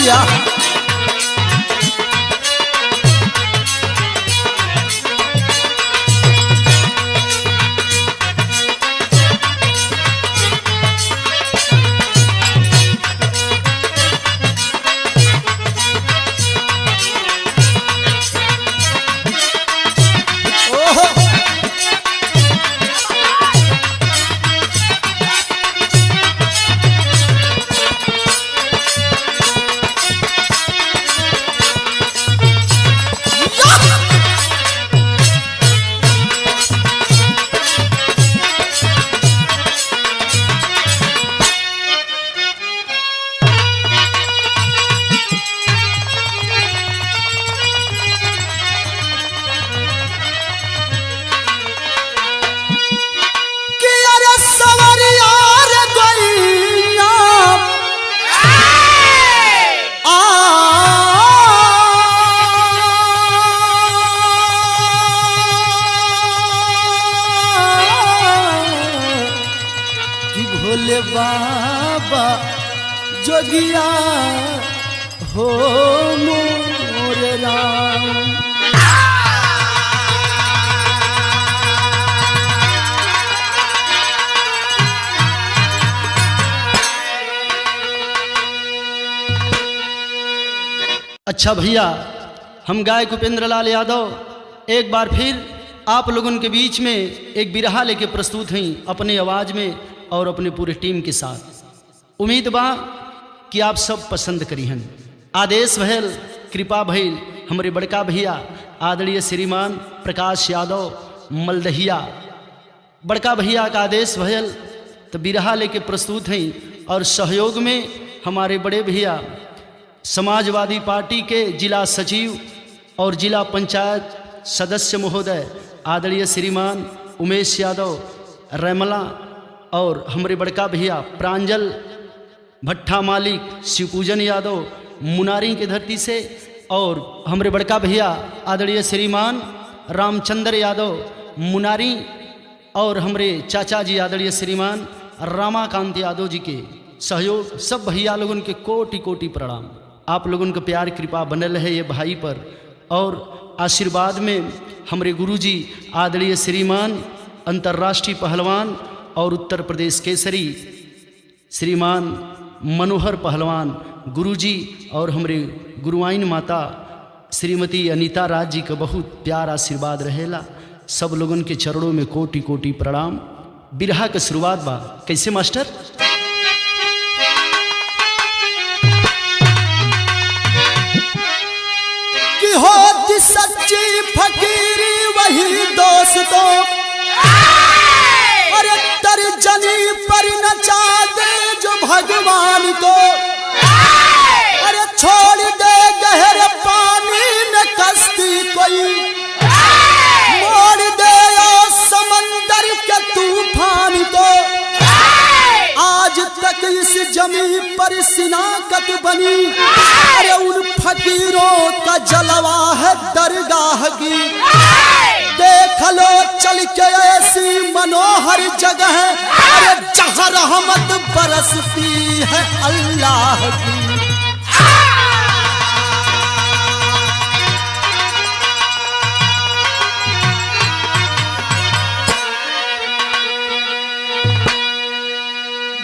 भैया। भोले बाबा जोगिया हो मोर राम। अच्छा भैया, हम गायक उपेंद्र लाल यादव एक बार फिर आप लोगों के बीच में एक बिरहा लेके प्रस्तुत हैं अपने आवाज़ में और अपने पूरे टीम के साथ। उम्मीद बा कि आप सब पसंद करी हन। आदेश भैल, कृपा भैल, हमारे बड़का भैया आदरणीय श्रीमान प्रकाश यादव मलदहिया, बड़का भैया का आदेश भैल तो बिरहा लेके प्रस्तुत हैं। और सहयोग में हमारे बड़े भैया समाजवादी पार्टी के जिला सचिव और जिला पंचायत सदस्य महोदय आदरणीय श्रीमान उमेश यादव रैमला, और हमारे बड़का भैया प्रांजल भट्टा मालिक शिवपूजन यादव मुनारी की धरती से, और हमारे बड़का भैया आदरणीय श्रीमान रामचंद्र यादव मुनारी, और हमारे चाचा जी आदरणीय श्रीमान रामाकांत यादव जी के सहयोग। सब भैया लोगों के कोटि कोटि प्रणाम। आप लोगों का प्यार कृपा बनल है ये भाई पर। और आशीर्वाद में हमारे गुरुजी आदरणीय श्रीमान अंतर्राष्ट्रीय पहलवान और उत्तर प्रदेश केसरी श्रीमान मनोहर पहलवान गुरुजी, और हमारे गुरुआइन माता श्रीमती अनीता राज जी का बहुत प्यार आशीर्वाद रहेला। सब लोगों के चरणों में कोटि कोटि प्रणाम। बिरहा के शुरुआत बा कैसे मास्टर? कि होती सच्ची फकीरी वही दोस्तों, अरे तर्जनी पर नचा दे जो भगवान को, अरे छोड़ दे गहरे पानी में कश्ती कोई, मोड़ दे ओ समंदर के तूफान को। आज तक इस जमी पर सिनाकत बनी, अरे उन फकीरों का जलवा है दरगाह की। देख लो चल के ऐसी मनोहर जगह, अरे जहाँ रहमत बरसती है अल्लाह की।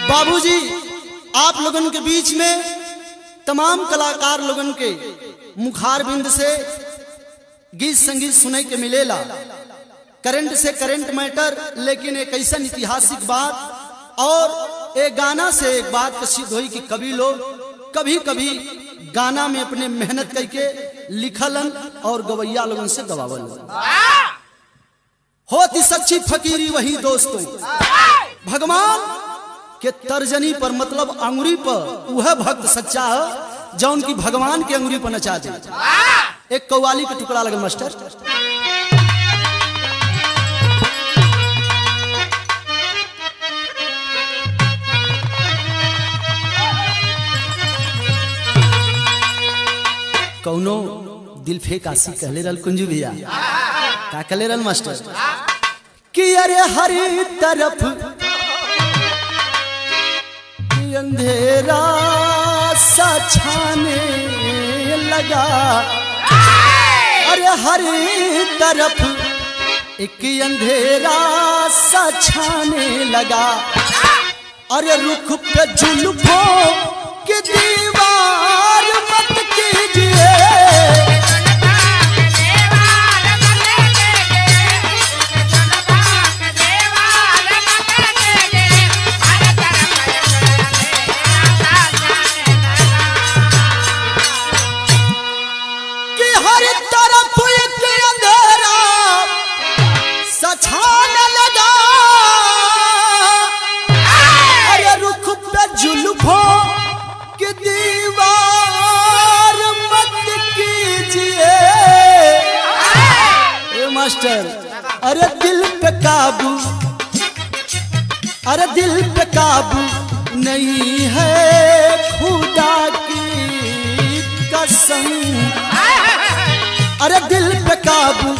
बाबूजी, आप लोगों के बीच में तमाम कलाकार लोगों के मुखार बिंद से गीत संगीत सुने के मिलेला। करंट से करंट मैटर, लेकिन एक ऐसा ऐतिहासिक बात और एक गाना से एक बात प्रसिद्ध हुई कि कभी लोग कभी कभी गाना में अपने मेहनत करके लिखलन और गवैया लोगों से गवावल। होती सच्ची फकीरी वही दोस्तों, भगवान के तर्जनी पर मतलब अंगुरी पर वह भक्त सच्चा है जो उनकी भगवान के अंगुरी पर नचा दे। एक कव्वाली का टुकड़ा लगल मास्टर। कौनो दिल फेक आसी कहले रहल कुंजू भैया, का कहले रहल मास्टर कि अरे हरी तरफ अंधेरा सा छाने लगा। अरे हर तरफ एक अंधेरा सा छाने लगा। अरे रुख पे जुल्फों की दीवार मत कीजिए। कि हर तरफ एक अंधेरा सा छाने लगा। अरे रुख पे जुल्फों की दीवार मत कीजिए। मास्टर अरे दिल पे काबू, अरे दिल पे काबू नहीं है खुदा की कसम। अरे दिल पे काबू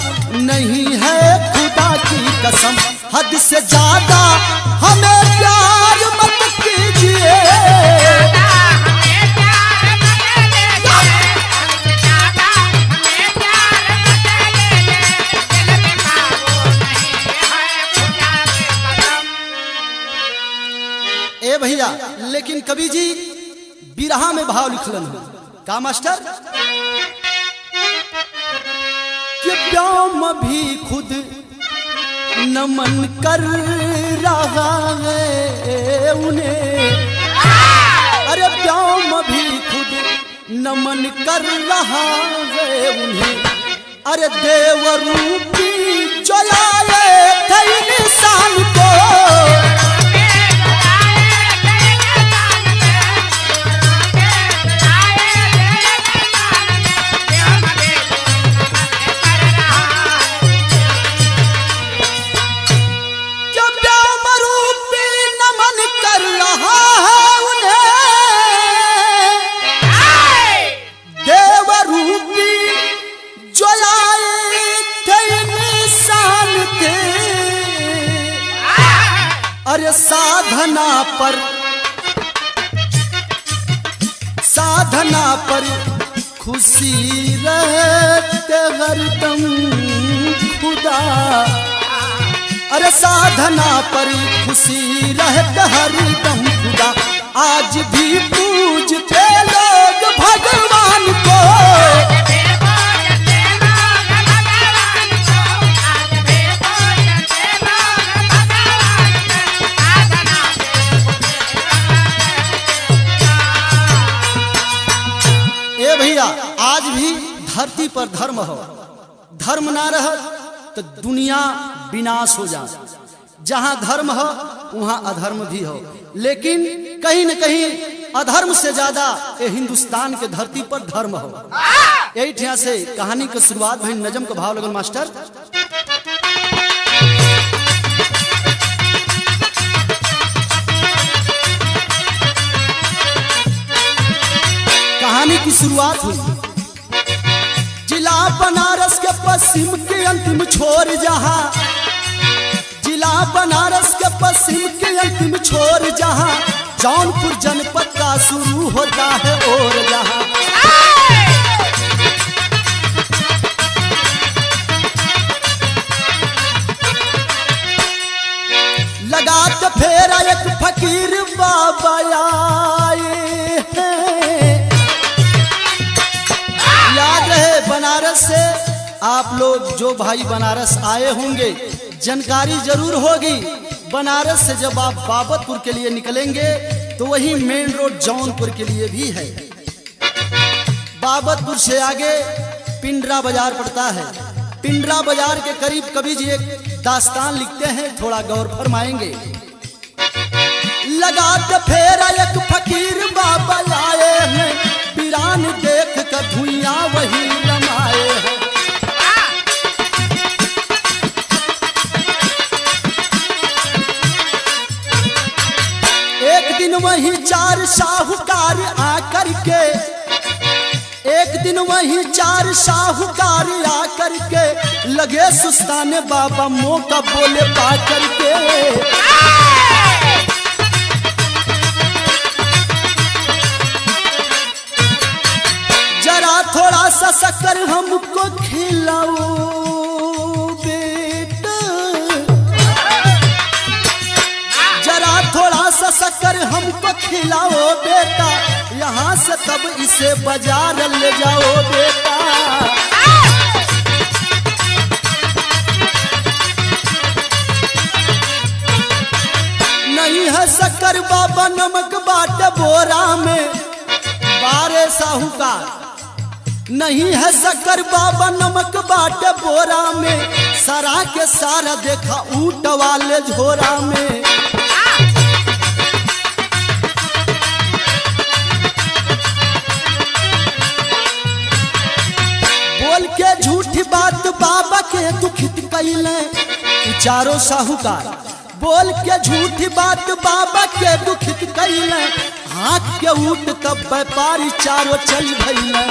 नहीं है खुदा की कसम। हद से ज्यादा हमें प्यार मत कीजिए। ए भैया लेकिन कवि जी बिरहा में भाव लिखलन हो का मास्टर कि व्योम भी खुद नमन कर रहा है उन्हें। अरे व्योम भी खुद नमन कर रहा है उन्हें। अरे देवरूपी जो आए थे इंसान को। अरे साधना पर खुशी रहते हरदम खुदा। अरे साधना पर खुशी रहते हरदम खुदा। आज भी पूजते लोग भगवान को। भैया आज भी धरती पर धर्म हो, धर्म ना रह तो दुनिया विनाश हो जाए। जहां धर्म हो वहां अधर्म भी हो, लेकिन कहीं न कहीं अधर्म से ज्यादा ये हिंदुस्तान के धरती पर धर्म हो। यही ठिया से कहानी की शुरुआत भई। नजम का भाव लगन मास्टर कहानी की शुरुआत हुई जिला बनारस के पश्चिम के अंतिम छोर। जहां जिला बनारस के पश्चिम के अंतिम छोर जहां जौनपुर जनपद का शुरू होता है। और जहां लगात फेरा एक फकीर बाबा आए हैं। याद रहे बनारस से आप लोग जो भाई बनारस आए होंगे जानकारी जरूर होगी। बनारस से जब आप बाबतपुर के लिए निकलेंगे तो वही मेन रोड जौनपुर के लिए भी है। बाबतपुर से आगे पिंडरा बाजार पड़ता है। पिंडरा बाजार के करीब कवि जी एक दास्तान लिखते हैं, थोड़ा गौर फरमाएंगे। लगात फेरा एक फकीर बाबा आए हैं। वीरान देख कर धुइयां वही रमाए हैं। एक दिन वही चार साहूकार आकर के, एक दिन वही चार साहूकार आकर के लगे सुस्ताने बाबा मौका बोले पा करके। सा शक्कर हमको खिलाओ बेटा, जरा थोड़ा सा शक्कर हमको खिलाओ बेटा, यहाँ से तब इसे बाजार ले जाओ बेटा। नहीं है शक्कर बाबा नमक बाट बोरा में, बारे साहूकार, नहीं है शक्कर बाबा नमक बाट बोरा में, सारा के सारा देखा ऊंट वाले झोरा में। बोल के झूठी बात बाबा के दुखित कैले चारों साहूकार, बोल के झूठी बात बाबा के दुखित कैले, हाथ के ऊट तब व्यापारी चारों चल भइले।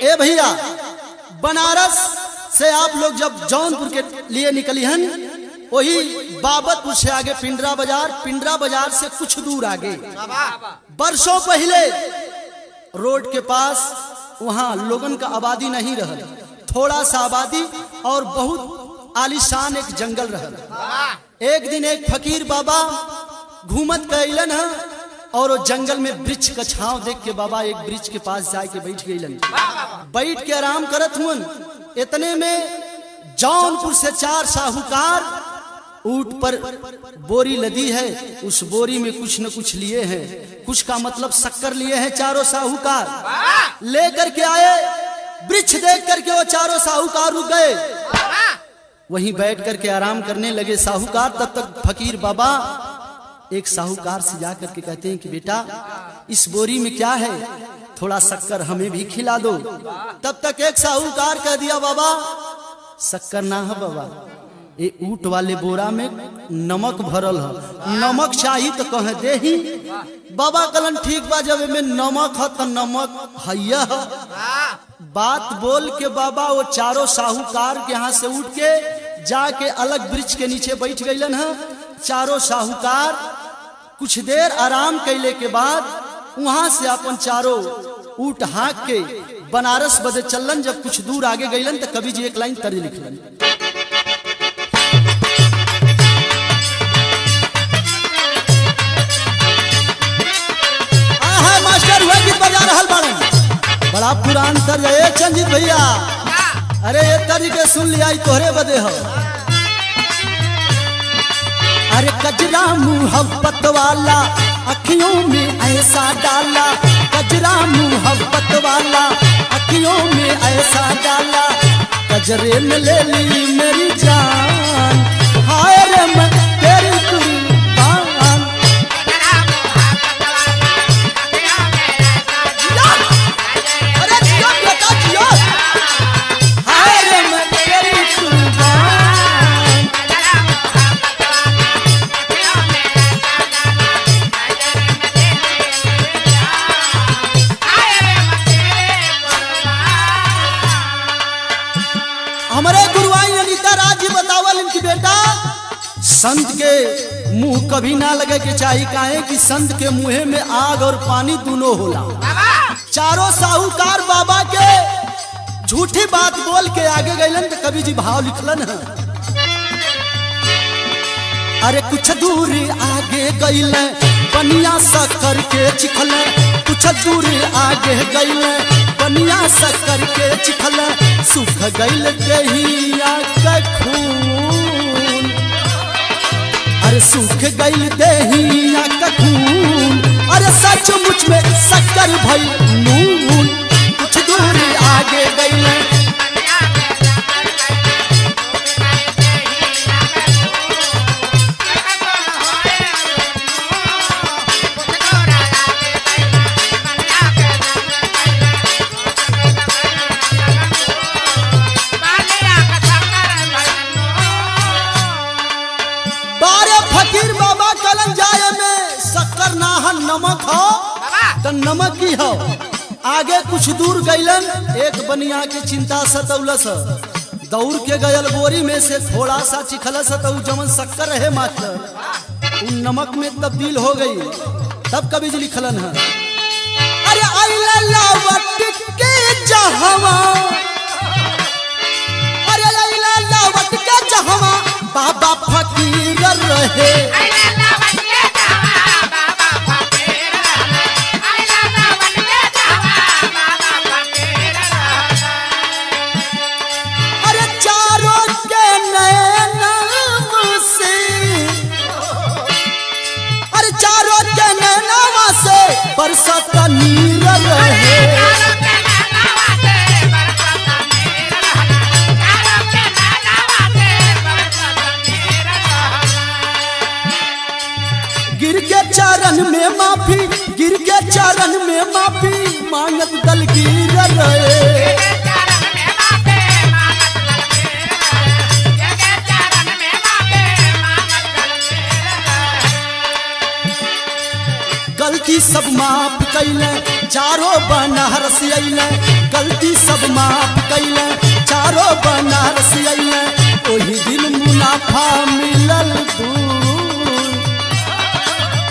ए भैया, बनारस से आप लोग जब जौनपुर के लिए निकली हन, वही बाबतपुर से आगे पिंडरा बाजार, पिंडरा बाजार से कुछ दूर आगे बरसों पहले रोड के पास वहां लोगन का आबादी नहीं रहा, थोड़ा सा आबादी और बहुत आलीशान एक जंगल रहा। एक दिन एक फकीर बाबा घूमत गईलन है और वो जंगल में वृक्ष का छांव देख के बाबा एक वृक्ष के पास जाके बैठ गईलन, बैठ के आराम करत हुन। इतने में जौनपुर से 4 साहूकार ऊंट पर बोरी लदी है, उस बोरी में कुछ न कुछ लिए हैं, कुछ का मतलब शक्कर लिए हैं चारों साहूकार। लेकर के आए, वृक्ष देख करके वो चारों साहूकार रुक गए, वहीं बैठ करके आराम करने लगे साहूकार। तब तक फकीर बाबा एक साहूकार से जाकर के कहते हैं कि बेटा इस बोरी में क्या है, थोड़ा शक्कर हमें भी खिला दो। तब तक एक साहूकार कह दिया बाबा शक्कर ना है बाबा, ये ऊंट वाले बोरा में नमक भरल है, नमक चाहिए तो कह दे ही। बाबा कहलन ठीक बा, जब में नमक है तो नमक हैया है। बात बोल के बाबा वो चारों साहूकार के यहाँ से उठ के जाके अलग वृक्ष के नीचे बैठ गईलन है। चारों साहूकार कुछ देर आराम कैले के बाद वहां से अपन चारों ऊंट हाँक के बनारस बदे चलन। जब कुछ दूर आगे गईलन तो कवि जी एक लाइन तर्ज लिखलन, मास्टर हुआ गीत बजा रहल बाड़न, बड़ा पुरान तर्ज है चंजित भैया। अरे ये तर्ज के सुन लिया तोहरे बदे हो। अरे कजरा मुहब्बत वाला अखियों में ऐसा डाला, कजरा मुहब्बत वाला अखियों में ऐसा डाला, कजरे में ले ली मेरी जान, हाय रे मैं तेरी कुर्बान। अरे जियो बेटा जियो, हाय रे मैं तेरी कुर्बान। हमारे गुरुआई ललिता राज जी बतावल इनकी बेटा संत के मुंह कभी ना लगे के चाहिए, काहे कि संत के मुंह में आग और पानी दोनों होला। चारों साहूकार बाबा के झूठी बात बोल के आगे गईलन तो कवि जी भाव लिखलन है। अरे कुछ दूर आगे गईले बनिया शक्कर के चिखले, कुछ दूर आगे गईले बनिया शक्कर के चिखले, सुख गईल देहिया के खून, अरे सुख गईल देहिया के खून, अरे सचमुच में शक्कर भई नून। कुछ दूर आगे गईले नमक हो तो नमक ही हो। आगे कुछ दूर गईलन एक बनिया के चिंता सतौलस, दौड़ के गयल बोरी में से थोड़ा सा चिखलस तो जमन शक्कर रहे मास्टर उन नमक में तब्दील हो गई। तब कभी जी लिखलन है, अरे आइला लावट के जहवा, अरे आइला लावट के जहवा बाबा फकीर रहे। बरसात का नीर रहे। गिर के चरण में माफी, गिर के चरण में माफी मांगत दलगीर रहे। गलती सब माफ कैले चारों बनारस अइले, गलती सब माफ कैले चारों बनारस अइले। ओही दिन मुनाफा मिलल दूर,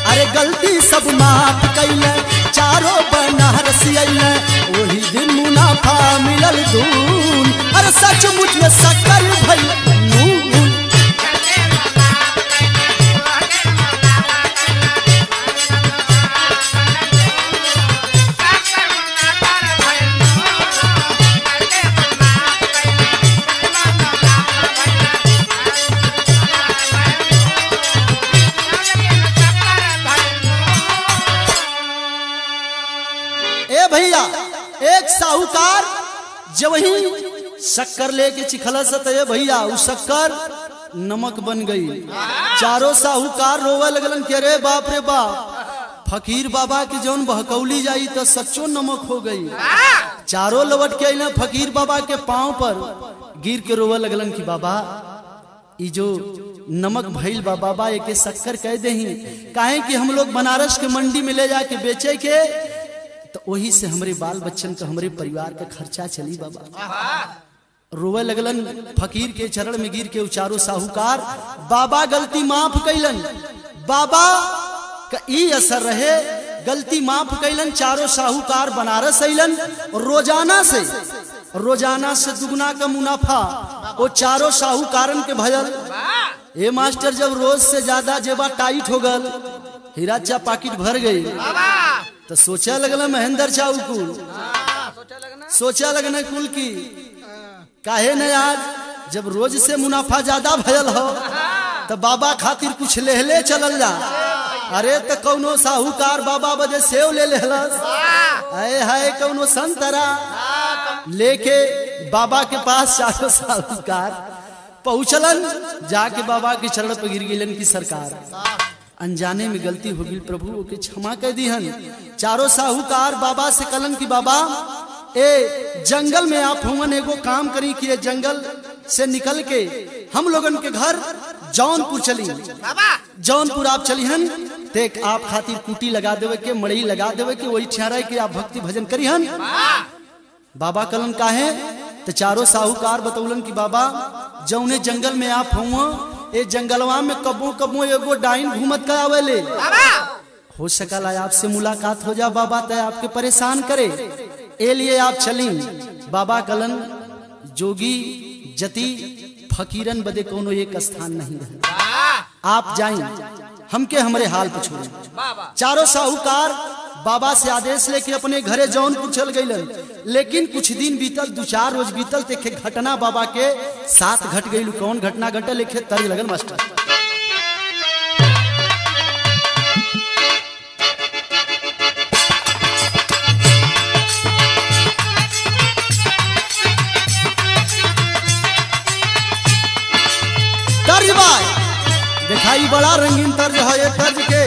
अरे गलती सब माफ कैले चारों बनारस अइले। ओही दिन मुनाफा मिलल दूर, अरे सचमुच में शक्कर भइल नून। भैया एक साहूकार जब ही शक्कर लेके चिखलस तो भैया उस शक्कर नमक बन गई। चारों साहूकार रोवे लगलन के रे बाप रे बाप, फकीर बाबा की जौन बहकौली जाई तो सच्चो नमक हो गई। चारों लौट के अइले फकीर बाबा के पांव पर गिर के रोवे लगलन कि बाबा ई जो नमक भइल बा बाबा एके शक्कर कह देही, काहे कि हम लोग बनारस के मंडी में ले जाके बेचे के तो वही से हमारे बाल बच्चन का हमारे परिवार का खर्चा चली बाबा। रोवे लगलन फकीर के चरण में गिर के चारों साहूकार। बाबा गलती माफ कैलन, बाबा का ई असर रहे गलती माफ कैलन। चारों साहूकार बनारस अइलन, रोजाना से दुगना का मुनाफा वो चारों साहूकारन के भयल। ए मास्टर जब रोज से ज्यादा जेबा टाइट हो गल, हीरा चा पाकिट भर गई तो सोचा लगना महेंद्र चाऊ कुल, सोचा लगना कुल की काहे न आज जब रोज से मुनाफा ज्यादा भयल हो तो बाबा खातिर कुछ लेहले चलल जा। अरे तो कौनो साहूकार बाबा बजे सेव ले लेहलस, आए हाय कौनो संतरा लेके बाबा के पास चारों साहूकार पहुंचलन। जाके बाबा के चरण पर गिर गेलन की सरकार अनजाने में गलती हो गई, प्रभु ओके क्षमा कर दीहन। चारों साहूकार बाबा से कलन की बाबा ए जंगल में आप हुमन एगो काम करी कि जंगल से निकल के हम लोगन के घर जौनपुर चली, जौनपुर आप चली हन देख आप खातिर कुटी लगा देवे के, मड़ई लगा देवे के, वही ठहरा के आप भक्ति भजन करी हन। बाबा कलन काहे तो चारों साहूकार बतौलन की बाबा जौने जंगल में आप हुआ ए जंगलवा में कबो कबो एगो डाइन घूमत का आवेले, हो सकल आपसे मुलाकात हो जा बाबा तय आपके परेशान करे, ए लिए आप चली। बाबा कलन जोगी जति फकीरन बदे कोनो एक स्थान नहीं रहे, आप जाएं हमके हमारे हाल पे छोड़े। चारों साहूकार बाबा से आदेश लेके अपने घरे जौनपुर चल गइलन, लेकिन कुछ दिन बीतल, 2-4 रोज बीतल ते घटना बाबा के साथ घट गई। कौन घटना घटल लिखे तर्ज लगल मास्टर। तर्ज भाई दिखाई बड़ा रंगीन तर्ज है, ये तर्ज के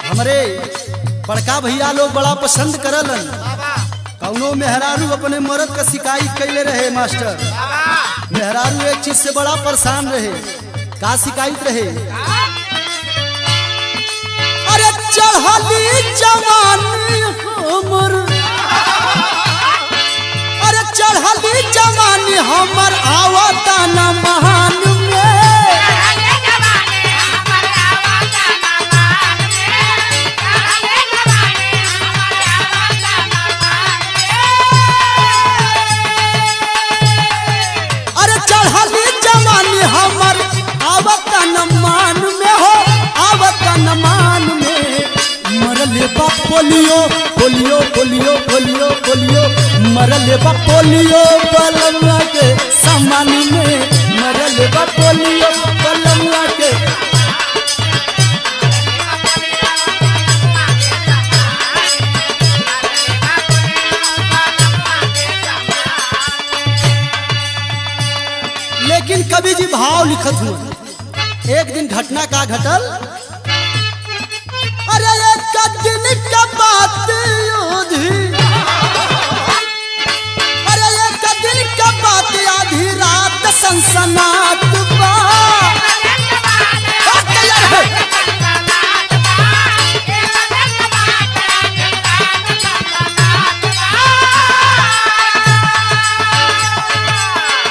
हमारे बड़का भैया लोग बड़ा पसंद करलन। कौनो मेहरारू अपने मर्द का शिकायत कैले रहे मास्टर, मेहरारू एक चीज से बड़ा परेशान रहे, का शिकायत रहे, अरे चढ़ली जवानी हमर, अरे चढ़ली जवानी हमर आवता न महान में। अरे चढ़ली जवानी हमर आवता न मान में हो, आवता न मान में। मरले बा polio polio polio polio polio, मरले बा पोलियो बलमुआ के सामान में। मरले बा पोलियो बलमुआ के। लेकिन कवि जी भाव लिखत हुआ। एक दिन घटना का घटल। अरे एक दिन का बात योधी, अरे एक दिन का बात आधी रात सनसनात बा।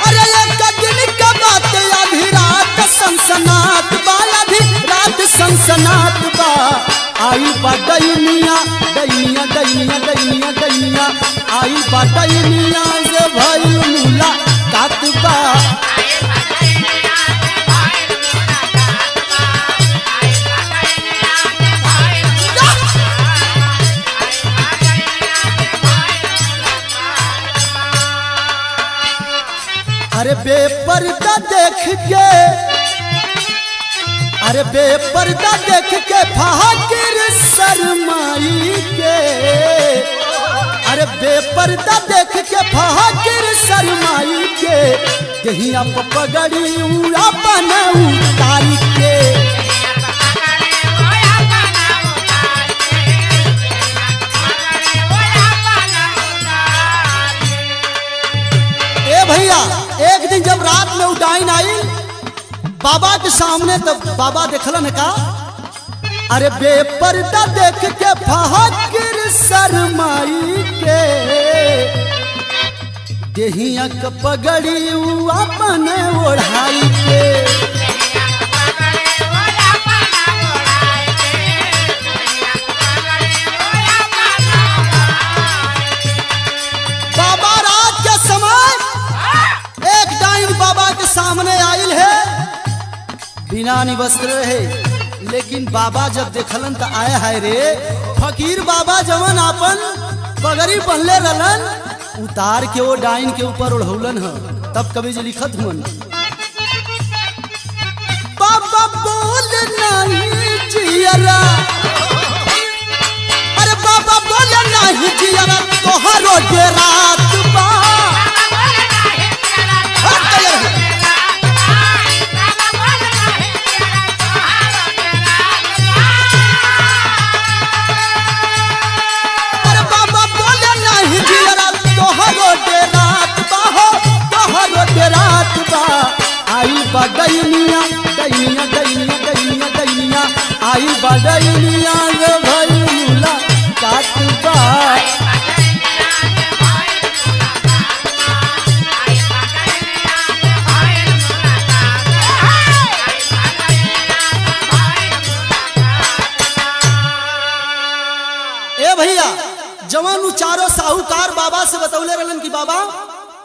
अरे एक दिन का बात आधी रात सनसनात बा, आधी रात सनसनात बा। आई बा दैनिया दैनिया दैनिया दैनिया दैनिया, आई बा दैनिया से भइल मुलाकात बा। अरे बेपर्दा देख के, अरे बेपर्दा देख के फाकिर शर्माई के। अरे बेपर्दा देख के फाकिर शर्माई के, कहीं आप पगड़ी अपन उतारी के। ए भैया, एक दिन जब रात में उडाइन आई बाबा के सामने, तब बाबा देखलन का। अरे बेपर्दा देख के फाकिर शर्माई के, देहिया के पगड़ी अपन ओढ़ाई के। बाबा रात के समय एक डाइन बाबा के सामने आयल है, बिना निवस्त्र रहे। लेकिन बाबा जब देखलन तो आए हाय रे, फकीर बाबा जवन अपन पगड़ी पहनले रहलन, उतार के वो डाइन के ऊपर ओढ़ौलन है। तब कभी जो लिखत हुन, बाबा बोल नहीं जियरा, अरे बाबा बोल नहीं जियरा तोहरो डेरात बा। आई बा दैनिया दैनिया दैनिया दैनिया दैनिया, आई बा दैनिया रे भइल मुलाकात बा। ए भैया, जवान चारों साहूकार बाबा से बतौले रहलन कि बाबा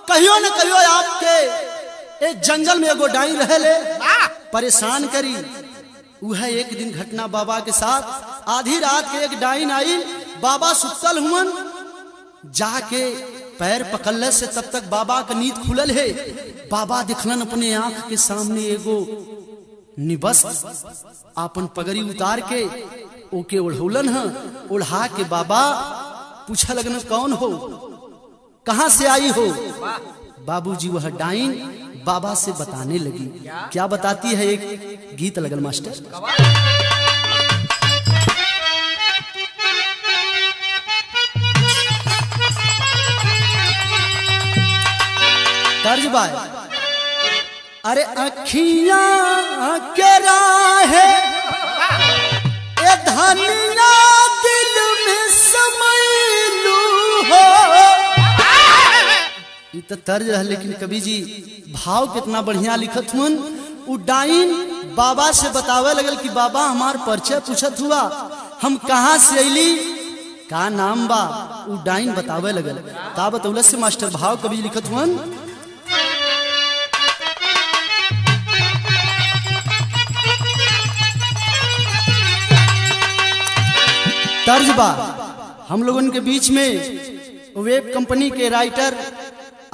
कहियो न कहियो आपके एक जंगल में एगो डाइन रहे ले, परेशान करी। वह एक दिन घटना बाबा के साथ। आधी रात के एक डाइन आई, बाबा सुतल हुवन, जाके पैर पकड़ले से तब तक बाबा का नींद खुलल है। बाबा दिखलन अपने आंख के सामने एगो निवस्त्र अपन पगड़ी उतार के ओके ओढ़ौलन है। ओढ़ा के बाबा पूछा लगन कौन हो, कहां से आई हो। बाबूजी वह डाइन बाबा से बताने लगी। क्या बताती है, एक गीत लगल मास्टर। तर्ज बाय, अरे अखियां के राहे ए धनिया दिल में समैलू हो, ये तो तर्ज रह, लेकिन कवि जी भाव कितना बढ़िया लिखत हुन। उ डाइन बाबा से बतावे लगल कि बाबा हमार परिचय पूछत हुआ, हम कहाँ से अली, का नाम बा। उ डाइन बतावे लगल, का बतौलत से मास्टर भाव कवि लिखत हुन। तर्ज बा हम लोगों के बीच में वेब कंपनी के राइटर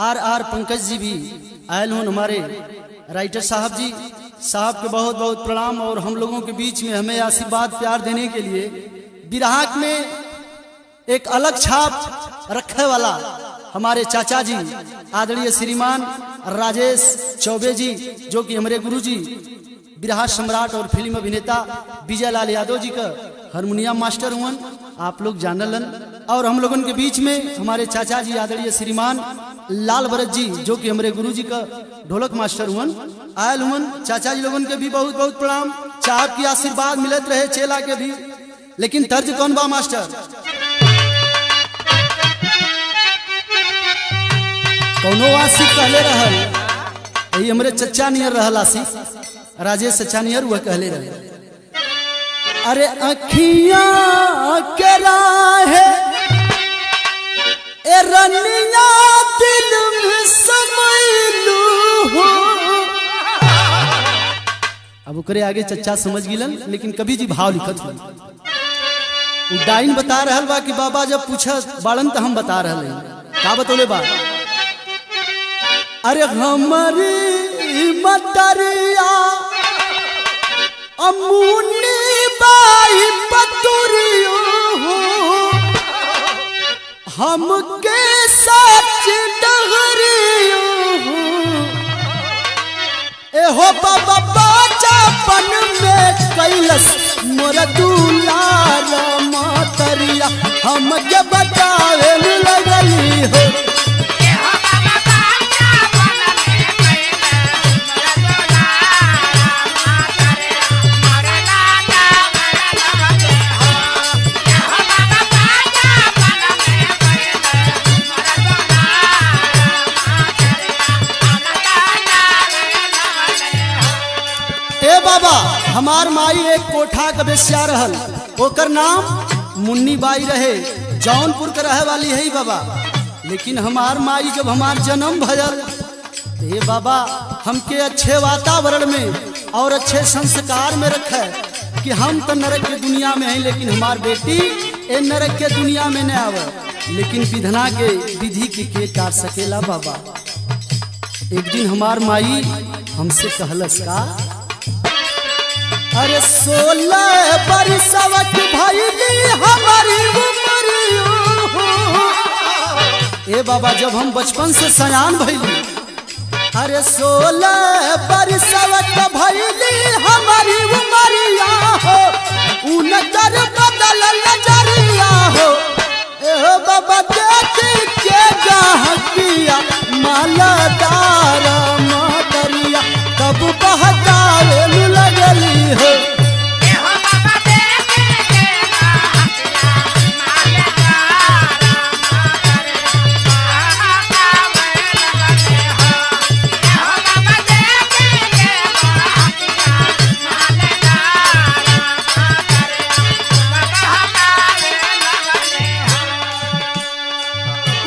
आर पंकज जी भी आयल हूँ। हमारे राइटर साहब जी साहब के बहुत बहुत प्रणाम। और हम लोगों के बीच में हमें आशीर्वाद प्यार देने के लिए बिरहाक में एक अलग छाप रखने वाला हमारे चाचा जी आदरणीय श्रीमान राजेश चौबे जी, जो कि हमारे गुरु जी बिरहा सम्राट और फिल्म अभिनेता विजय लाल यादव जी का हारमोनियम मास्टर हुआ, आप लोग जानलन। और हम लोगों के बीच में हमारे चाचा जी आदरणीय श्रीमान लाल भरत जी, जो कि हमारे गुरु जी का ढोलक मास्टर हुआ, आयल हुआ। चाचा जी लोगों के भी बहुत बहुत प्रणाम। चाप की आशीर्वाद मिलत रहे चेला के भी। लेकिन तर्ज कौन बा मास्टर, कौनो आशिक कहले रहल, यही हमारे चचा नियर रहल आशिक राजेश चचा नियर वह कहले रहे, अरे अखियां के राहे ए रनिया दिल में समैलू हो। अब ओकरे आगे चचा समझ गिलन, लेकिन कभी जी भाव लिखत हुई। उ डाइन बता रहल बा कि बाबा जब पूछा बालन तो हम बता रहल हैं, का बतौले बा, अरे हमारी मतरिया अमुनी बाई पतुरियो हमके सच डगरियो ए हो बाबा बचपन में कैलस मोर दुलार मतरिया हमके बतावे लगली हो। बाबा हमार माई एक कोठा का बेस्या रहल, ओकर नाम मुन्नी बाई रहे, जौनपुर के रहे वाली है बाबा। लेकिन हमार माई जब हमार जन्म भयल, ये बाबा हमके अच्छे वातावरण में और अच्छे संस्कार में रखे कि हम तो नरक के दुनिया में हैं, लेकिन हमार बेटी ए नरक के दुनिया में न आवे। लेकिन विधना के विधि के टार सकेला बाबा। एक दिन हमार माई हमसे कहलस का, अरे 16 बरसवक भइली हमारी उमरियो। ए बाबा जब हम बचपन से सयान भइली, अरे 16 बरसवक भइली हमारी उमरिया हो, उनकर बदल नजरिया हो। ए बाबा देख के गहकिया मालदार मतरिया कब बहकावे लगली हो।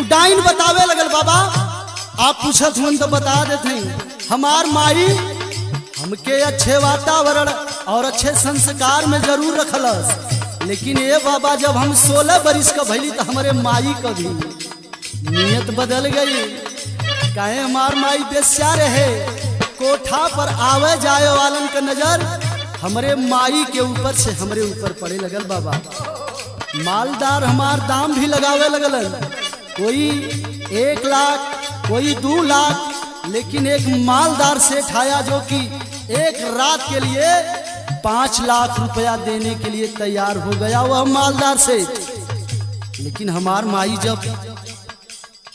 डाइन बतावे लगल बाबा, आप पूछत हुन तो बता देते हमार माई हमके अच्छे वातावरण और अच्छे संस्कार में जरूर रखलस। लेकिन ये बाबा जब हम 16 बरिस का भैली तो हमारे माई का भी नियत बदल गई। काहे हमार माई बेस्या रहे, कोठा पर आवे जाए वालन का नजर हमारे माई के ऊपर से हमरे ऊपर पड़े लगल बाबा। मालदार हमार दाम भी लगावे लगल, कोई 1 लाख कोई 2 लाख, लेकिन एक मालदार सेठ आया जो कि एक रात के लिए 5 लाख रुपया देने के लिए तैयार हो गया वह मालदार सेठ। लेकिन हमार माई जब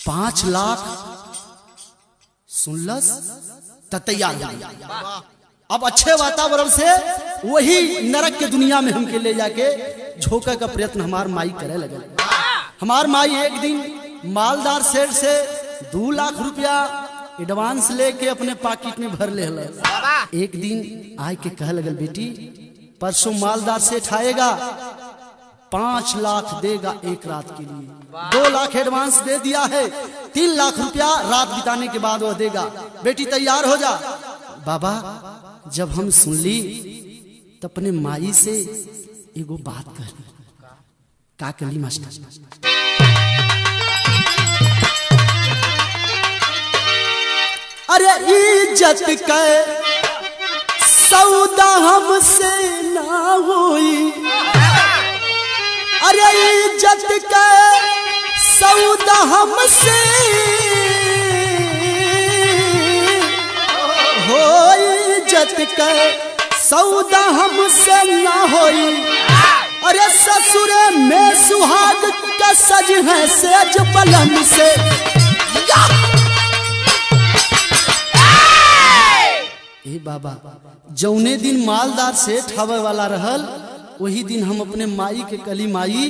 5 लाख सुनलस तो तैयार हो गया। अब अच्छे वातावरण से वही नरक के दुनिया में हमके ले जाके झोंका का प्रयत्न हमार माई करे लगे। हमार माई एक दिन मालदार सेठ से 2 लाख रुपया एडवांस लेके अपने पॉकेट में भर ले। एक दिन आए के कह लगल, बेटी परसों मालदार से आएगा, 5 लाख देगा एक रात के लिए। 2 लाख एडवांस दे दिया है, 3 लाख रुपया रात बिताने के बाद वह देगा। बेटी तैयार हो जा। बाबा जब हम सुन ली तो अपने माई से एगो बात कहली। का कहली मास्टर? अरे इज्जत के सौदा हमसे ना हुई, अरे इज्जत के सौदा हमसे हो, इज्जत के सौदा हमसे ना होई। अरे ससुरे में सुहाग का सज है सेज बलन से। ए बाबा जौने दिन मालदार से ठावे वाला रहल, वही दिन हम अपने माई के कली, माई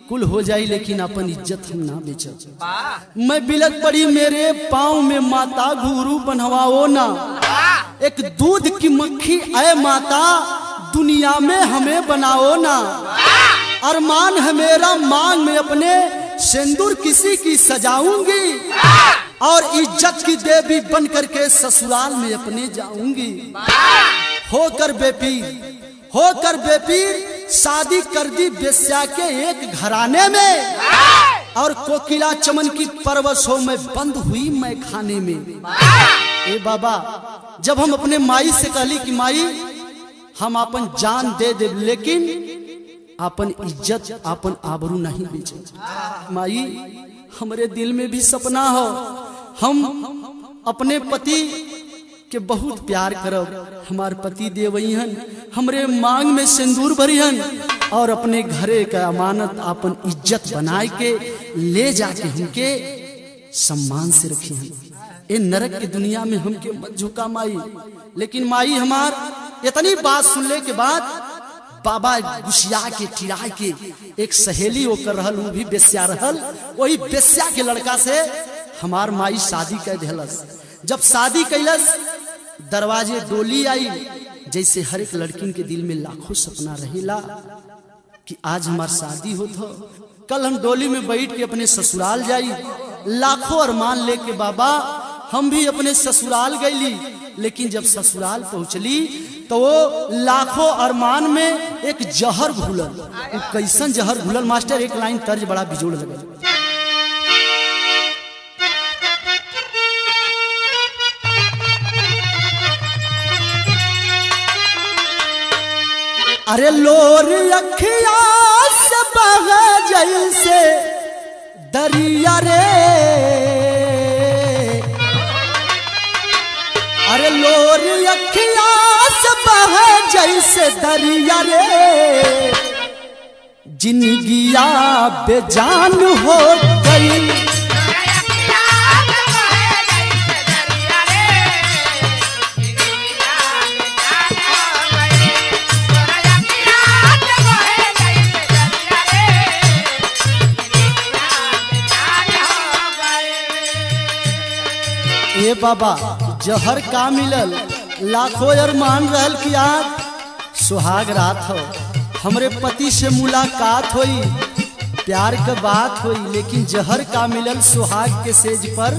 कुल हो जाई लेकिन अपन इज्जत हम ना बेचब। मैं बिलक पड़ी मेरे पाँव में माता गुरु बनवाओ ना। एक दूध की मक्खी ऐ माता दुनिया में हमें बनाओ ना। अरमान है मेरा मांग में अपने सिंदूर किसी की सजाऊंगी, और इज्जत की देवी बन करके ससुराल में अपने जाऊंगी। होकर बेपीर शादी कर दी बेस्या के एक घराने में, और कोकिला चमन की परवशों में बंद हुई मैं खाने में। ए बाबा जब हम अपने माई से कहली कि माई हम अपन जान दे दे लेकिन अपन इज्जत अपन आबरू नहीं बेचे। माई हमरे दिल में भी सपना हो, हम अपने पति के बहुत प्यार करब। हमार पति देवईहन हमरे मांग में सिंदूर भरिहन, और अपने घरे का अमानत अपन इज्जत बनाए के ले जाके हमके सम्मान से रखी। ए नरक की दुनिया में हमके मत झुका माई। लेकिन माई हमार इतनी बात सुनने के बाद बाबा गुस्सिया के चिढ़ा के एक सहेली होकर रहल, वो भी बेस्या रहल, वही बेस्या के लड़का से हमार माई शादी कर दिलस। जब शादी कैलस दरवाजे डोली आई, जैसे हर एक लड़किन के दिल में लाखों सपना रहेला कि आज हमार शादी होत हो, कल हम डोली में बैठ के अपने ससुराल जाई। लाखों अरमान लेके बाबा हम भी अपने ससुराल गईली। लेकिन जब ससुराल पहुंचली तो वो लाखों अरमान में एक जहर घुलल। कैसन जहर घुलल मास्टर? एक लाइन तर्ज बड़ा बिजोड़ लगल। अरे लोर अखिया से बह जैसे दरिया रे, अरे लोर अखिया से बह जैसे दरिया रे, जिंदगिया बेजान हो गई। ए बाबा जहर का मिलल? लाखों अरमान रहल कि आज सुहाग रात हो, हमरे पति से मुलाकात होई, प्यार के बात होई, लेकिन जहर का मिलल सुहाग के सेज पर।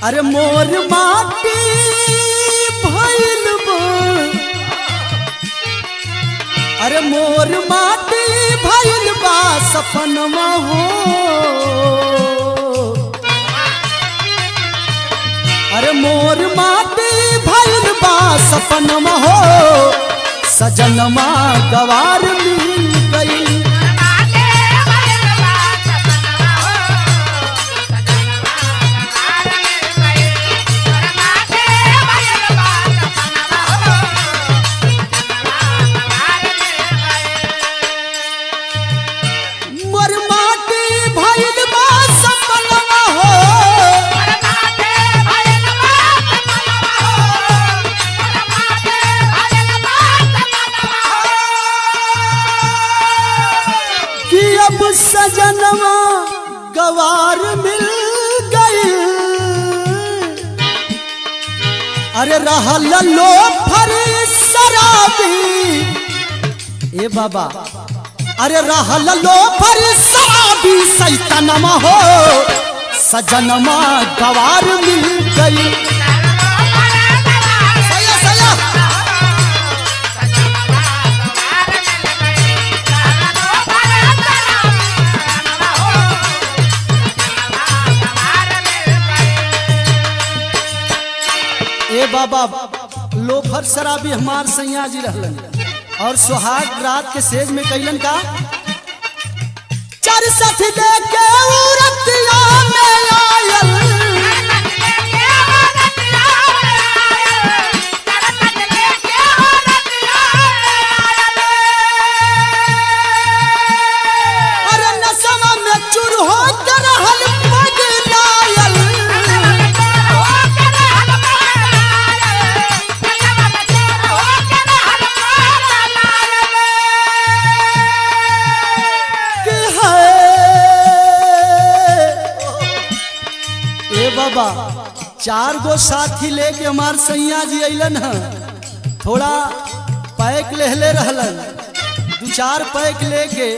अरे मोर माटी भइल बा, अरे मोर माटी भइल बा सपनमा हो, अरे मोर माटी भइल बा सपनमा हो, सजनमा गवार मिल गई। सजनवा गवार मिल अरे रहल लो फरी शराबी ए बाबा, अरे रहल लो फरी शराबी सैतनमा हो सजनमा गवार मिल गई। ए बाबा लोफर शराबी हमार सैया जी रहलन और सुहाग रात के सेज में कैलन का चार साथी लेके औरतिया में आयल। अरे नशा में चूर हो के रहल पगलायल। बाबा चार गो साथी लेके हमार सैया जी अलन है, थोड़ा पैक लेहले रहलन, दू चार पैक लेके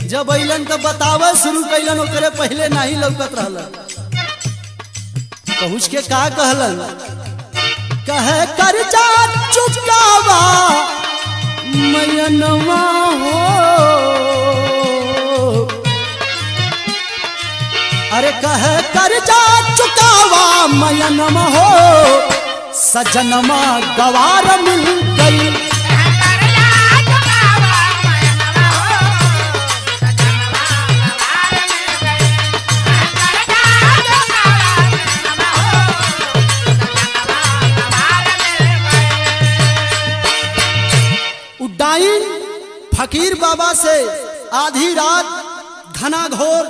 जब अलन तो बतावे शुरू कैलन, ओकरे पहले नहीं लौकत रहलन। पहुँच के का कहलन, कहे कर्जा चुकावा मैनवा हो, अरे कहे कर्जा चुकावा मैनवा हो सजनमा गवार मिल गई। उड्डाइन फकीर बाबा से आधी रात घनाघोर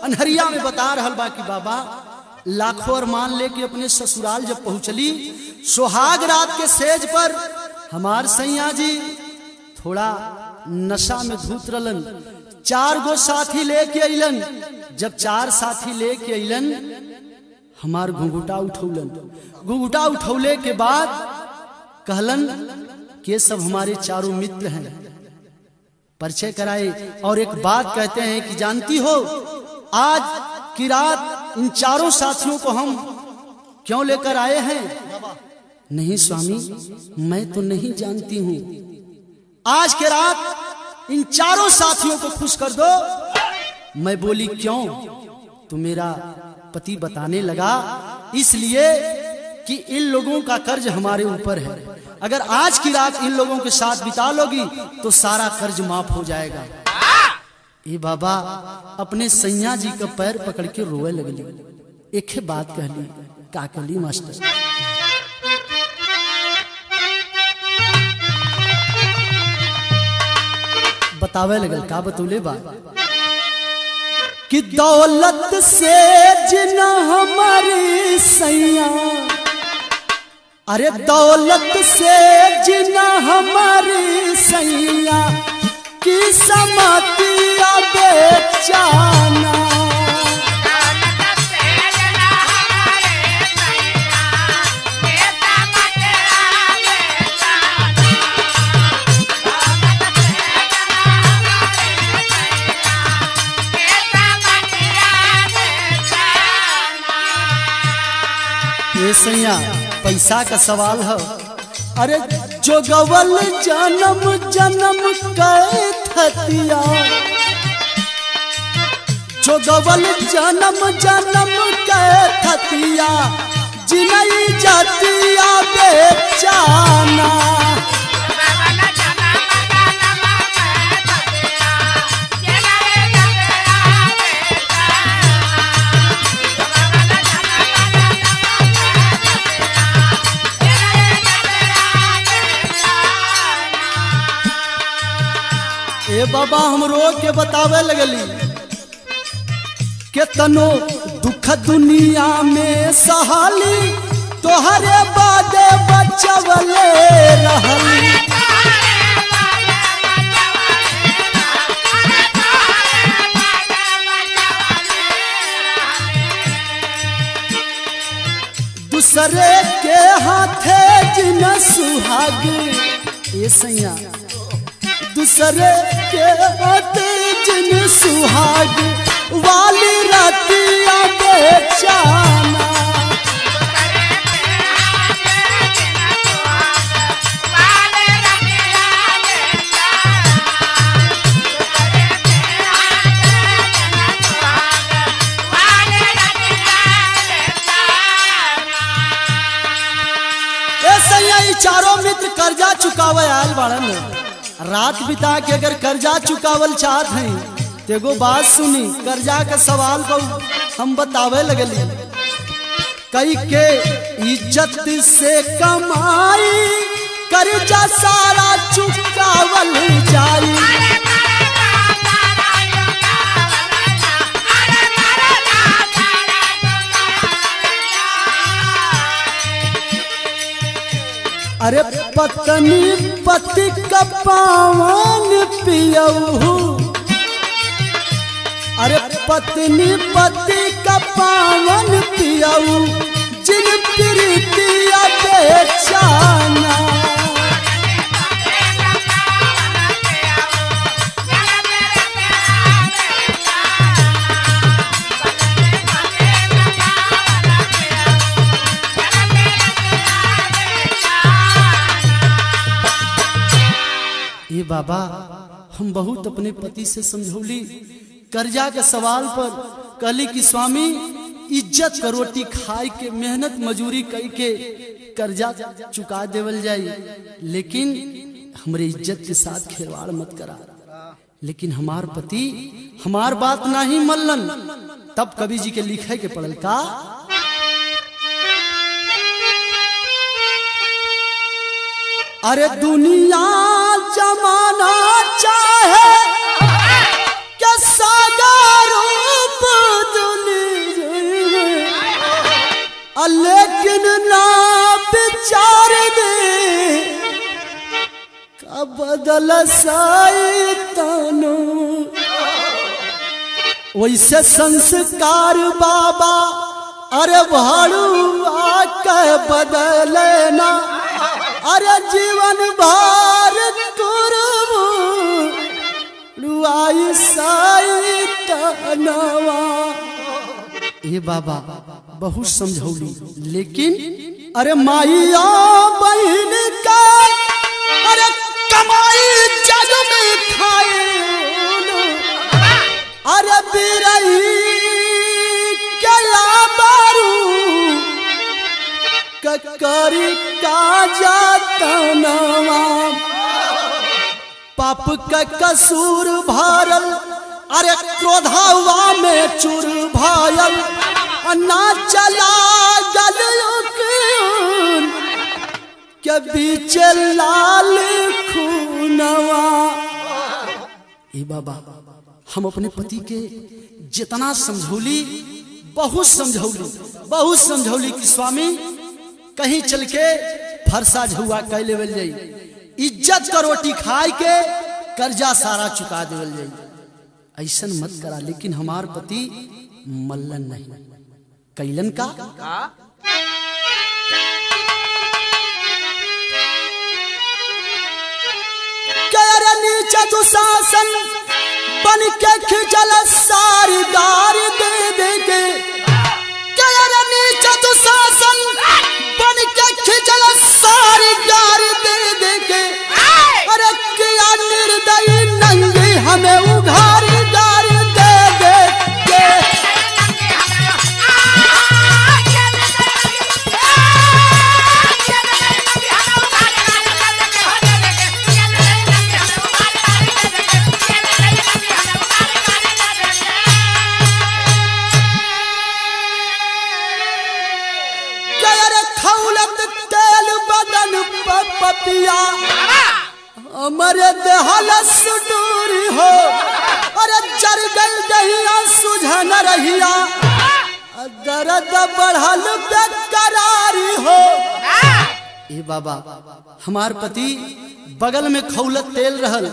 अनहरिया में बता रहल बा कि बाबा लाखों अरमान लेके अपने ससुराल जब पहुंचली, सुहाग रात के सेज पर हमार सैया जी थोड़ा नशा में धूत रहलन, चार गो साथी लेके अलन। जब चार साथी लेके अलन हमार घुंघुटा उठौलन, घुंघुटा उठौले के बाद कहलन के सब हमारे चारों मित्र हैं, परिचय कराए और एक बात कहते हैं कि जानती हो आज की रात इन चारों साथियों को हम क्यों लेकर आए हैं? नहीं स्वामी मैं तो नहीं जानती हूं, आज के रात इन चारों साथियों को खुश कर दो। मैं बोली क्यों? तो मेरा पति बताने लगा इसलिए कि इन लोगों का कर्ज हमारे ऊपर है, अगर आज की रात इन लोगों के साथ बिता लोगी तो सारा कर्ज माफ हो जाएगा। ये बाबा अपने सैया जी का पैर पकड़ के रोए लगली, एक ही बात कहली, का कहली मास्टर? बतावे लगल, का बतौले बात कि दौलत से जिना हमारी सैया, अरे दौलत से जिना हमारी सैया की समतिया बेचाना। ये सैया पैसा का सवाल है, अरे जो गवल जन्म जन्म कै थतिया, जो गवल जन्म जन्म कै थतिया जिनई जातिया बेचाना। ए बाबा हम रो के बतावे लगली के तनो दुख दुनिया में सहाली तोहरे बादे बचवले रहली। दूसरे के हाथे जिन सुहाग ये सैया दूसरे के हाथे जिन सुहाग वाली रातिया बेचाना चारों मित्र कर्जा चुकावे आयल बाड़न रात बिता के अगर कर्जा चुकावल चाहत हैं तो एगो बात सुनी कर्जा के सवाल को हम बतावे लगली कई के इज्जत से कमाई कर्जा सारा चुकावल जाई अरे पत्नी पति का पावन पियऊ अरे पत्नी पति का पावन पियऊ जिन प्रीतिया बेचाना ये बाबा हम बहुत अपने पति से समझौली कर्जा के सवाल पर कहली कि स्वामी इज्जत का रोटी खाए के मेहनत मजूरी कई के कर्जा चुका देवल जाई लेकिन हमरे इज्जत के साथ खिलवाड़ मत करा लेकिन हमार पति हमार बात नहीं मल्लन तब कवि जी के लिखे के पड़ल का अरे दुनिया जमाना चाहे क्या सागर रूप दुनिया लेकिन ना विचार दे का बदल सैतानो वैसे संस्कार बाबा अरे भाड़ुआ के बदलना अरे जीवन भर रुआई सैतानवा ये बाबा बहुत समझौली लेकिन अरे माइया बहन का अरे कमाई जग में खाए अरे बिरही क्या बारू करी का जातनवा पाप का कसूर भरल अरे क्रोधावा में चूर भायल ना चला गल के बीच लाल खूनवा ए बाबा हम अपने पति के जितना समझौली बहुत समझौली कि स्वामी कहीं चल के फरसा झुआ कह लेवल जाई इज्जत का रोटी खाए के कर्जा सारा चुका देवल जाई ऐसन मत करा लेकिन हमार पति मल्लन नहीं कैलन का नीचे दुशासन बन के खिंचल सारी गार दे दे के नीचे दुशासन बन के खिंचल सारी गार दे दे के अरे क्या निर्दयी नंगी हमें उघारी गार दे दे के पपिया हमारे देहलस दूरी हो अरे जर गल दहिया सुझन रहिया दर्द बढ़ल बेकरारी हो ए बाबा हमार पति बगल में खौलत तेल रहल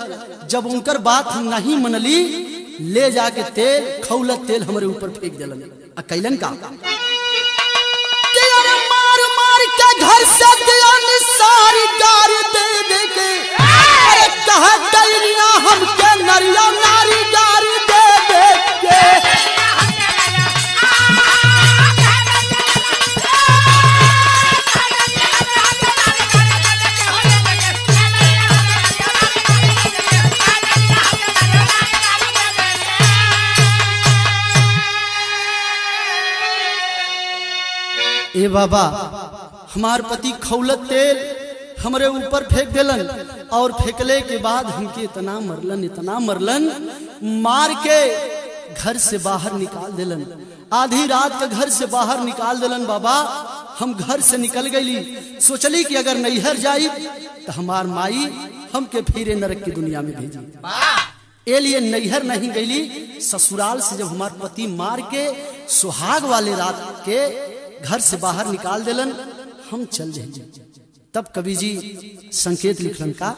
जब उनकर बात हम नहीं मनली ले जाके तेल खौलत तेल हमारे ऊपर फेंक दिलन आ कैलन का मार घर से दिया निसारी गार दे दे के, अरे कहा गैलिया हमके नरिया नारी गार दे दे के। ए बाबा, हमार पति खौलत तेल हमरे ऊपर फेंक देलन और फेंकले के बाद हमके इतना मरलन मार के घर से बाहर निकाल देलन। आधी रात के घर से बाहर निकाल देलन बाबा। हम घर से निकल गईली, सोचली कि अगर नैहर जाई तो हमार माई हमके फिरे नरक की दुनिया में भेजी। ए लिए नैहर नहीं गईली, ससुराल से जब हमार पति मार के सुहाग वाले रात के घर से बाहर निकाल देलन, हम चल जाएंगे। तब कवि जी संकेत लिखलन का,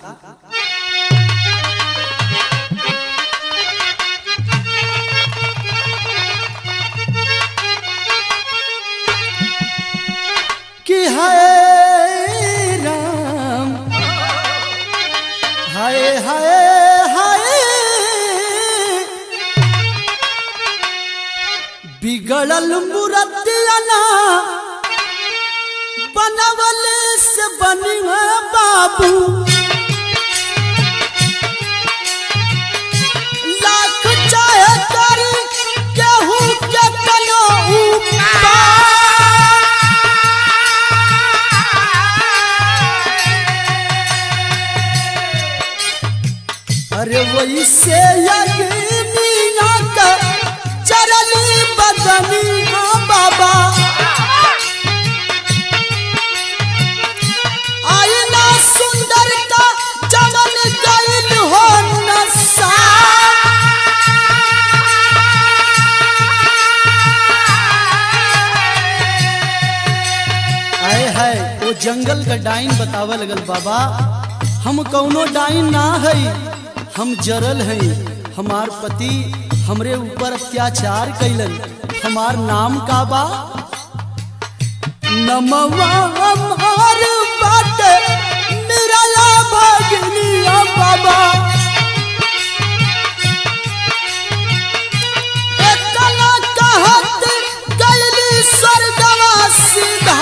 कि हाय राम हाय हाय हाय बिगड़ल मुरतिया बनवल से बनी बाबू, लाख चाहे कर केहू के कनो अरे वही से यज्ञिया का चरली बदनिया बाबा, आईना सुंदरता चमन गइल हो नशा। आए है वो जंगल का डाइन बतावे लगल बाबा, हम कौनो डाइन ना है, हम जरल हैं। हमार पति हमरे ऊपर अत्याचार कैलन। हमार नाम का बा नमवा हमार बाट मेरा भगनिया बाबा, इतना कहत गइली स्वर्गवा सीधा।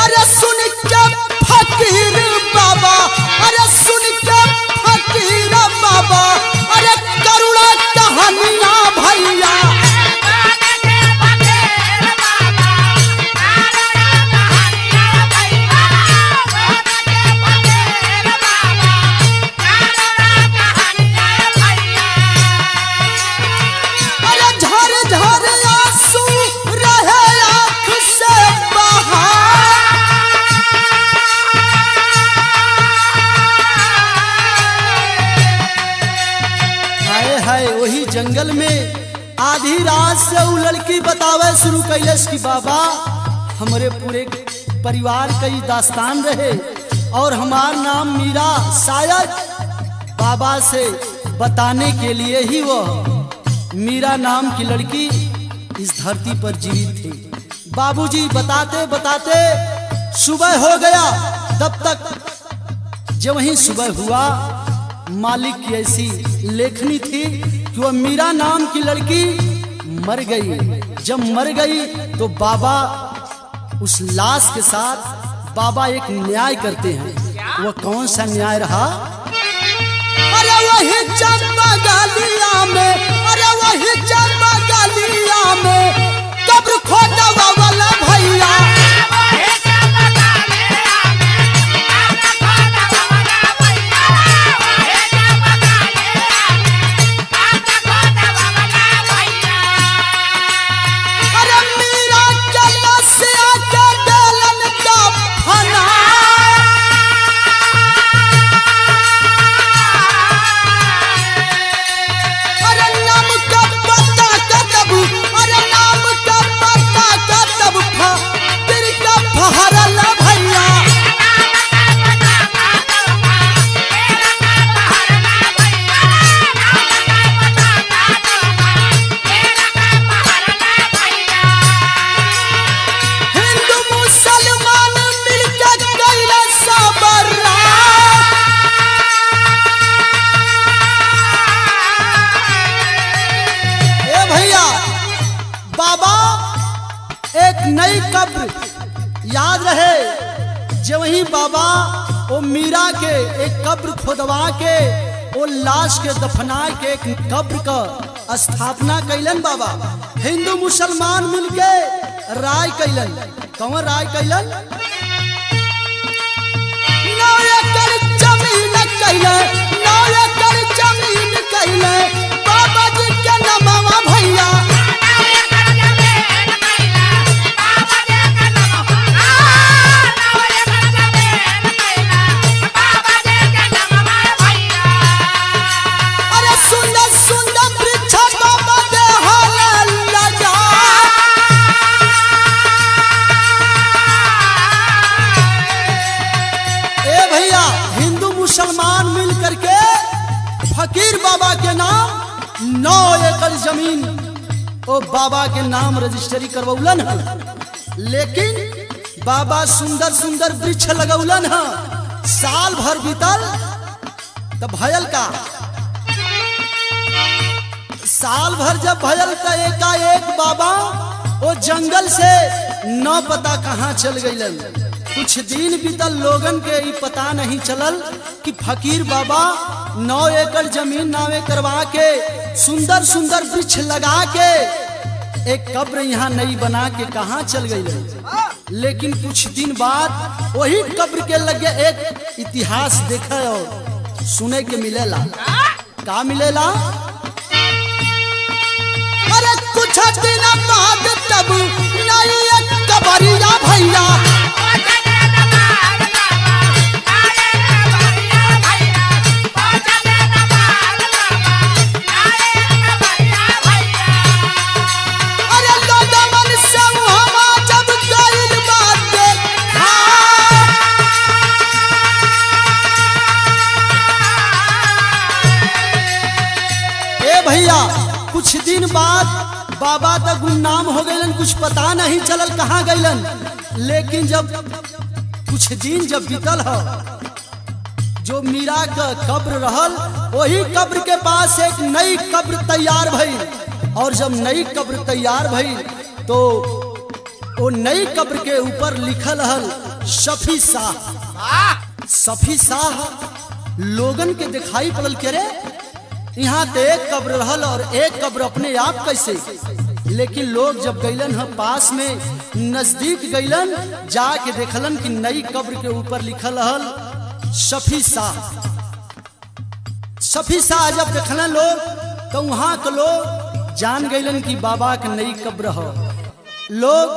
अरे सुन के फकीर बाबा, अरे सुन के फकीर बाबा, अरे करुणा कहानियां भैया। अरे झर झर आंसू रहे आँख से बाहर। हाय हाय वही जंगल में आधी रात से वो लड़की बतावे शुरू कैलस कि बाबा हमारे पूरे परिवार का ही दास्तान रहे और हमार नाम मीरा, शायद बाबा से बताने के लिए ही वो मीरा नाम की लड़की इस धरती पर जीवित थी। बाबूजी बताते बताते सुबह हो गया। तब तक जब वहीं सुबह हुआ, मालिक की ऐसी लेखनी थी कि वह मीरा नाम की लड़की मर गई। जब मर गई तो बाबा उस लाश के साथ बाबा एक न्याय करते हैं। वह कौन सा न्याय रहा? अरे वही चंपा गालिया में, अरे वही चंपा गालिया में कब्र खोदवा वाला भैया। अरे मीरा के लसिया के देलन का फना। अरे नाम का पता कतब, अरे नाम का पता कतब वो मीरा के एक कब्र खोदवा के वो लाश के दफना के एक कब्र का स्थापना कैलन बाबा। हिंदू मुसलमान मिलके राय कैलन। कौन राय कैलन? 9 एकड़ जमीन कैले, 9 एकड़ जमीन कैले बाबा जी के नमवा भैया। मुसलमान मिल करके फकीर बाबा के नाम 9 एकड़ जमीन ओ बाबा के नाम रजिस्ट्री करवौलन है। लेकिन बाबा सुंदर सुंदर वृक्ष लगौलन है। साल भर बीतल तब भयल का, साल भर जब भयल तो एकाएक बाबा वो जंगल से न पता कहाँ चल गईलन। कुछ दिन बीतल, लोगन के ये पता नहीं चलल कि फकीर बाबा 9 एकड़ जमीन नावे करवा के सुंदर सुंदर वृक्ष लगा के एक कब्र यहाँ नई बना के कहाँ चल गई। लेकिन कुछ दिन बाद वही कब्र के लगे एक इतिहास देखे और सुने के मिलेला। का मिलेला? अरे कुछ दिन बाद तब नई एक कबरिया भैया। भैया कुछ दिन बाद बाबा तो गुमनाम हो गए, कुछ पता नहीं चलल कहाँ गईलन। लेकिन जब कुछ दिन जब बीतल हो, जो मीरा का कब्र रहल वही कब्र के पास एक नई कब्र तैयार भई। और जब नई कब्र तैयार भई तो वो नई कब्र के ऊपर लिखल हल शफी शाह। शफी शाह लोगन के दिखाई पड़ल के रे यहाँ तो एक कब्र रहल और एक कब्र अपने आप कैसे। लेकिन लोग जब गईलन है पास में नजदीक गईलन, जाके देखलन कि नई कब्र के ऊपर लिखल हल शफी शाह। शफी शाह जब देखलन लोग तो वहां के लोग जान गईलन कि बाबा के नई कब्र हो। लोग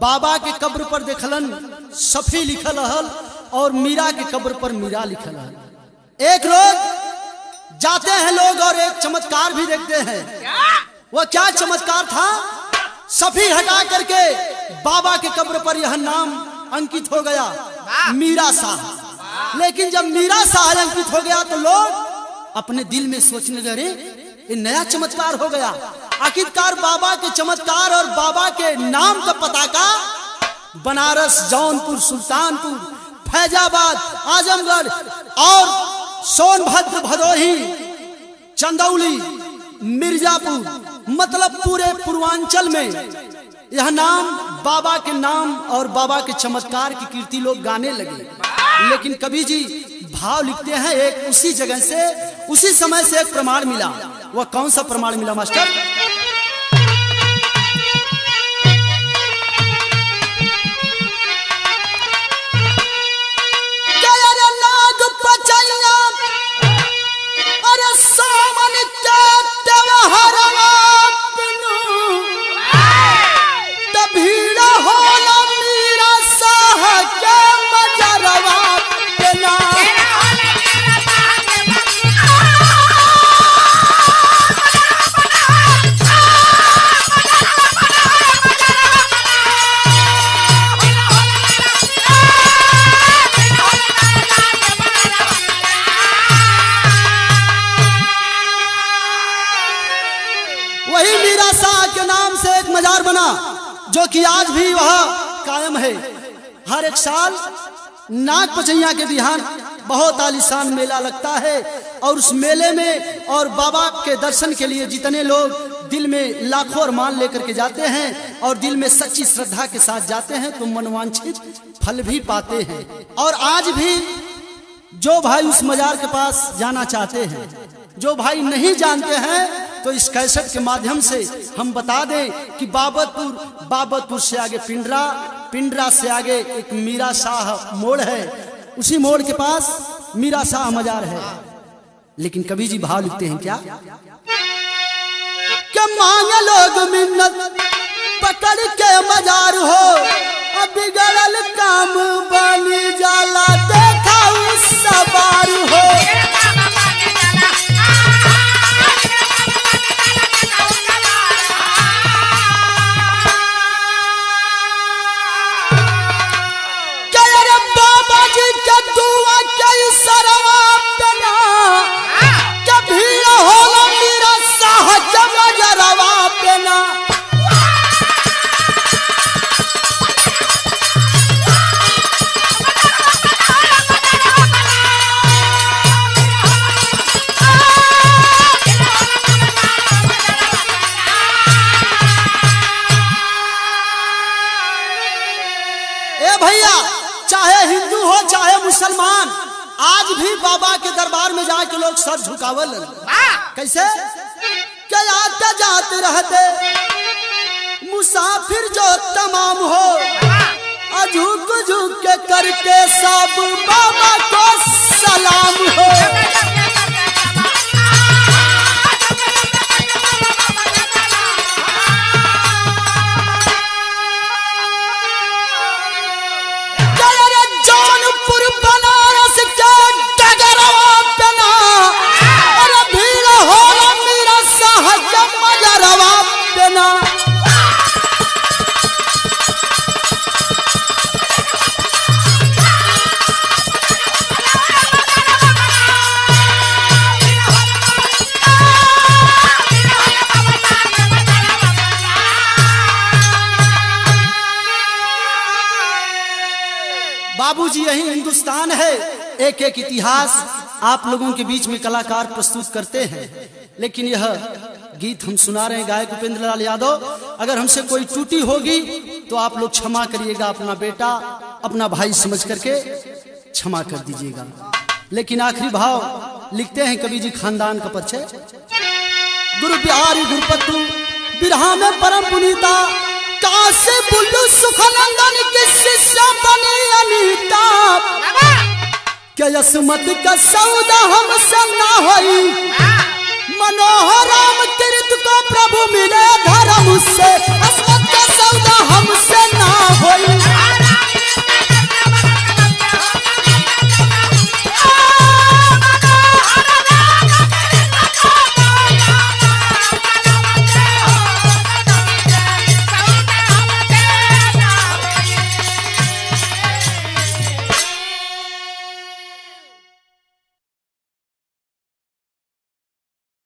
बाबा के कब्र पर देखलन शफी लिखल हल और मीरा के कब्र पर मीरा लिखल हल। एक रोज जाते हैं लोग और एक चमत्कार भी देखते हैं। वह क्या चमत्कार था? शफी हटा करके बाबा के कब्र पर यह नाम अंकित हो गया, मीरा शाह। लेकिन जब मीरा शाह अंकित हो गया तो लोग अपने दिल में सोचने लगे ये नया चमत्कार हो गया। आखिरकार बाबा के चमत्कार और बाबा के नाम का पताका बनारस, जौनपुर, सुल्तानपुर, फैजाबाद, आजमगढ़ और सोनभद्र, भदोही, चंदौली, मिर्जापुर, मतलब पूरे पूर्वांचल में यह नाम बाबा के नाम और बाबा के चमत्कार की कीर्ति लोग गाने लगे। लेकिन कवि जी भाव लिखते हैं एक उसी जगह से उसी समय से एक प्रमाण मिला। वह कौन सा प्रमाण मिला मास्टर? जो कि आज भी वह कायम है। हर एक साल नाग पचैया के बिहान बहुत आलीशान मेला लगता है और उस मेले में और बाबा के दर्शन के लिए जितने लोग दिल में लाखों अरमान लेकर के जाते हैं और दिल में सच्ची श्रद्धा के साथ जाते हैं तो मनवांछित फल भी पाते हैं। और आज भी जो भाई उस मजार के पास जाना चाहते हैं, जो भाई नहीं जानते हैं, तो इस कैसेट के माध्यम से हम बता दें कि बाबतपुर से आगे पिंडरा, पिंडरा से आगे एक मीरा शाह मोड़ है, उसी मोड़ के पास मीरा शाह मजार है। लेकिन कवि जी भाव लिखते हैं क्या मांगे लोग मिन्नत पकड़ के मजार हो, अब बिगड़ल काम बनी जाला देखा उस सवार हो। बाबा जी के दुआ के सरवा पे ना कभी होला मेरा साहब मजरवा पे ना। भैया चाहे हिंदू हो चाहे मुसलमान, आज भी बाबा के दरबार में जाके लोग सर झुकावल। कैसे क्या आते जाते रहते मुसाफिर जो तमाम हो, झुक झुक के करके सब बाबा को सलाम हो। बाबूजी यही हिंदुस्तान है, एक एक इतिहास आप लोगों के बीच में कलाकार प्रस्तुत करते हैं। लेकिन यह गीत हम सुना रहे हैं गायक उपेंद्र लाल यादव। अगर हमसे कोई त्रुटि होगी तो आप लोग क्षमा करिएगा, अपना बेटा अपना भाई समझ करके क्षमा कर दीजिएगा। लेकिन आखिरी भाव लिखते हैं कवि जी खानदान का परिचय। गुरु बिहारी गुरुपतु बिरहा में परम पुनीता, कासे बुल्लू सुखनंदन की शिष्य बनी अनीता। क्या यसमत का सौदा हमसे ना होई, मनोहर राम तीर्थ को प्रभु मिले धर्म से।